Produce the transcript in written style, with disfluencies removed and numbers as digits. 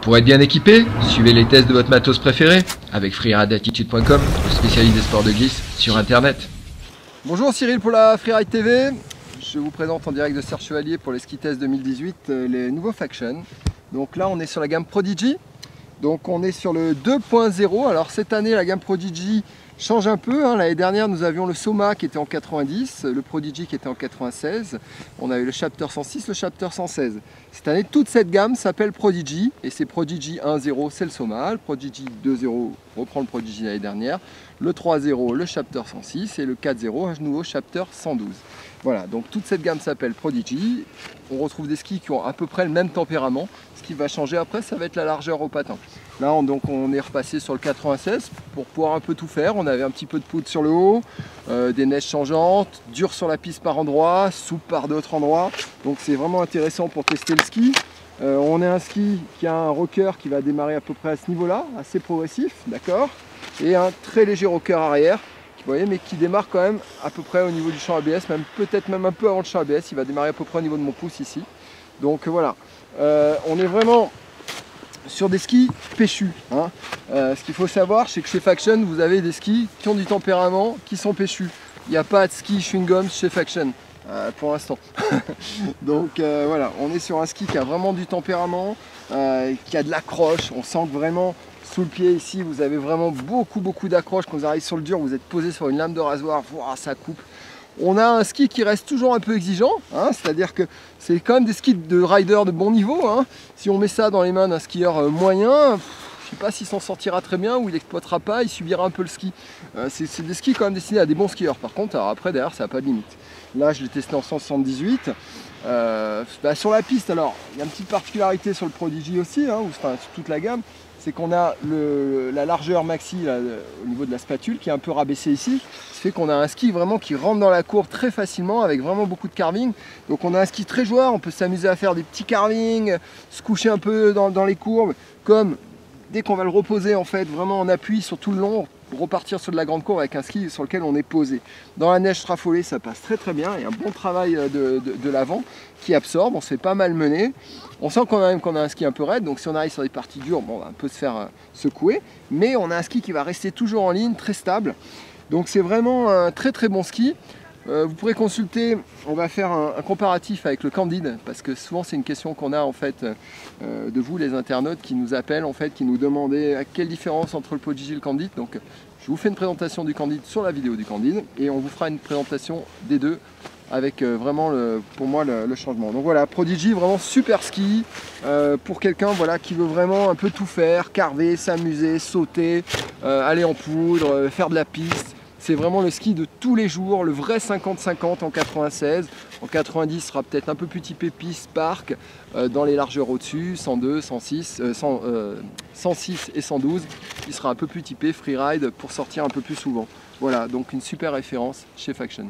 Pour être bien équipé, suivez les tests de votre matos préféré avec freerideattitude.com, le spécialiste des sports de glisse sur internet. Bonjour, Cyril pour la Freeride TV. Je vous présente en direct de Serre Chevalier pour les ski test 2018 les nouveaux Faction. Donc là on est sur la gamme Prodigy. Donc on est sur le 2.0. Alors cette année la gamme Prodigy change un peu. L'année dernière nous avions le Soma qui était en 90, le Prodigy qui était en 96. On a eu le Chapter 106, le Chapter 116. Cette année toute cette gamme s'appelle Prodigy et c'est Prodigy 1.0 c'est le Soma, le Prodigy 2.0 reprend le Prodigy l'année dernière, le 3.0 le Chapter 106 et le 4.0 un nouveau Chapter 112. Voilà, donc toute cette gamme s'appelle Prodigy. On retrouve des skis qui ont à peu près le même tempérament. Ce qui va changer après, ça va être la largeur au patin. Là, on est repassé sur le 96 pour pouvoir un peu tout faire. On avait un petit peu de poudre sur le haut, des neiges changeantes, dur sur la piste par endroits, souple par d'autres endroits. Donc c'est vraiment intéressant pour tester le ski. On a un ski qui a un rocker qui va démarrer à peu près à ce niveau-là, assez progressif, d'accord, et un très léger rocker arrière. Vous voyez, mais qui démarre quand même à peu près au niveau du champ ABS, peut-être même un peu avant le champ ABS, il va démarrer à peu près au niveau de mon pouce ici. Donc voilà, on est vraiment sur des skis péchus. Ce qu'il faut savoir, c'est que chez Faction, vous avez des skis qui ont du tempérament, qui sont péchus. Il n'y a pas de ski chewing-gum chez Faction, pour l'instant. Donc voilà, on est sur un ski qui a vraiment du tempérament, qui a de l'accroche, on sent que vraiment... Sous le pied ici, vous avez vraiment beaucoup d'accroche. Quand vous arrivez sur le dur, vous êtes posé sur une lame de rasoir, ça coupe. On a un ski qui reste toujours un peu exigeant, c'est-à-dire que c'est quand même des skis de rider de bon niveau. Si on met ça dans les mains d'un skieur moyen, je ne sais pas s'il s'en sortira très bien ou il n'exploitera pas, il subira un peu le ski. C'est des skis quand même destinés à des bons skieurs. Par contre, alors après derrière, ça n'a pas de limite. Là, je l'ai testé en 178. Sur la piste, alors il y a une petite particularité sur le Prodigy aussi, sur toute la gamme. C'est qu'on a la largeur maxi là, au niveau de la spatule qui est un peu rabaissée ici. Ce fait qu'on a un ski vraiment qui rentre dans la courbe très facilement avec vraiment beaucoup de carving. Donc on a un ski très joueur, on peut s'amuser à faire des petits carvings, se coucher un peu dans les courbes, comme dès qu'on va le reposer en fait vraiment en appui sur tout le long, repartir sur de la grande courbe avec un ski sur lequel on est posé. Dans la neige trafolée, ça passe très bien. Il y a un bon travail de l'avant qui absorbe, on se fait pas mal mener. On sent quand même qu'on a un ski un peu raide, donc si on arrive sur des parties dures, bon, on va un peu se faire secouer. Mais on a un ski qui va rester toujours en ligne, très stable. Donc c'est vraiment un très bon ski. Vous pourrez consulter, on va faire un comparatif avec le Candide, parce que souvent c'est une question qu'on a en fait de vous les internautes qui nous appellent en fait, qui nous demandaient à quelle différence entre le Prodigy et le Candide. Donc je vous fais une présentation du Candide sur la vidéo du Candide et on vous fera une présentation des deux avec vraiment pour moi le changement. Donc voilà, Prodigy vraiment super ski pour quelqu'un voilà, qui veut vraiment un peu tout faire, carver, s'amuser, sauter, aller en poudre, faire de la piste. C'est vraiment le ski de tous les jours, le vrai 50-50 en 96. En 90 sera peut-être un peu plus typé piste, parc, dans les largeurs au-dessus, 102, 106, 106 et 112. Il sera un peu plus typé freeride pour sortir un peu plus souvent. Voilà, donc une super référence chez Faction.